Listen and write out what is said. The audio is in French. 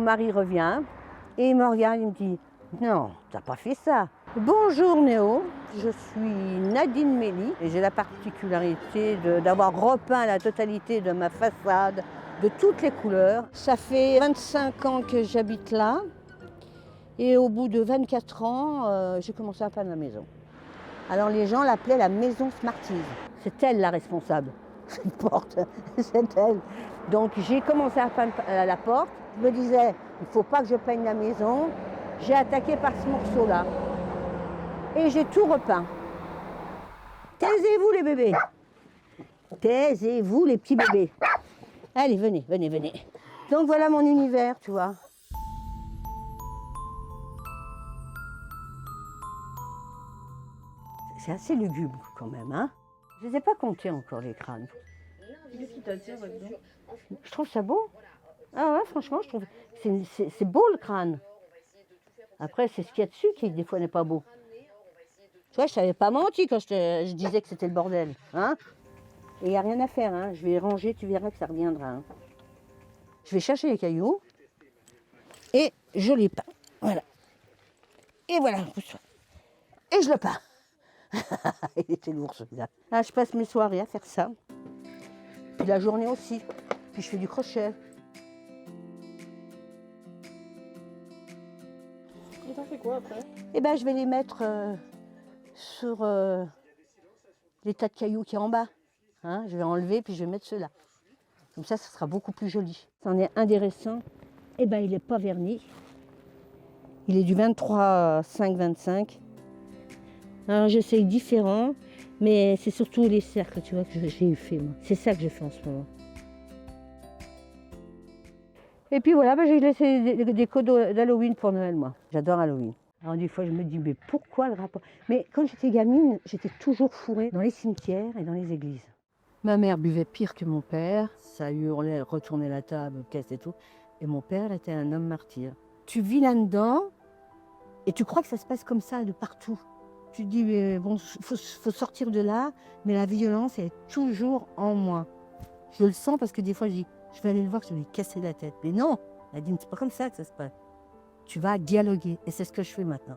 mari revient et il me regarde, il me dit « Non, t'as pas fait ça ». Bonjour Néo, je suis Nadine Méli et j'ai la particularité d'avoir repeint la totalité de ma façade de toutes les couleurs. Ça fait 25 ans que j'habite là et au bout de 24 ans, j'ai commencé à peindre la maison. Alors les gens l'appelaient la maison Smarties. C'est elle la responsable. Cette porte, c'est elle. Donc j'ai commencé à peindre la porte. Je me disais, il ne faut pas que je peigne la maison. J'ai attaqué par ce morceau-là. Et j'ai tout repeint. Taisez-vous les bébés. Taisez-vous les petits bébés. Allez, venez, venez, venez. Donc voilà mon univers, tu vois. C'est assez lugubre quand même, hein. Je ne les ai pas comptés encore, les crânes. Qu'est-ce qui t'attire là-dedans? Je trouve ça beau. Ah ouais, franchement, je trouve c'est beau le crâne. Après, c'est ce qu'il y a dessus qui, des fois, n'est pas beau. Tu vois, je t'avais pas menti quand je disais que c'était le bordel. Hein, et il n'y a rien à faire. Hein. Je vais ranger, tu verras que ça reviendra. Hein. Je vais chercher les cailloux et je les peins. Voilà. Et voilà. Et je le peins. Il était lourd celui-là. Là, je passe mes soirées à faire ça. Puis la journée aussi. Puis je fais du crochet. Et t'en fais quoi après? Eh ben, je vais les mettre sur les tas de cailloux qui est en bas. Hein, je vais enlever puis je vais mettre ceux-là. Comme ça sera beaucoup plus joli. C'en est un des récents. Eh ben, il n'est pas verni. Il est du 23/5/25. Alors j'essaye différent, mais c'est surtout les cercles, tu vois, que j'ai fait moi. C'est ça que je fais en ce moment. Et puis voilà, ben, j'ai laissé des cadeaux d'Halloween pour Noël, moi. J'adore Halloween. Alors des fois, je me dis, mais pourquoi le rapport? Mais quand j'étais gamine, j'étais toujours fourrée dans les cimetières et dans les églises. Ma mère buvait pire que mon père. Ça hurlait, elle retournait la table, caisse et tout. Et mon père était un homme martyr. Tu vis là-dedans et tu crois que ça se passe comme ça de partout. Tu te dis, mais bon, faut sortir de là, mais la violence est toujours en moi. Je le sens parce que des fois, je dis, je vais aller le voir, je vais lui casser la tête. Mais non, elle dit, c'est pas comme ça que ça se passe. Tu vas dialoguer et c'est ce que je fais maintenant.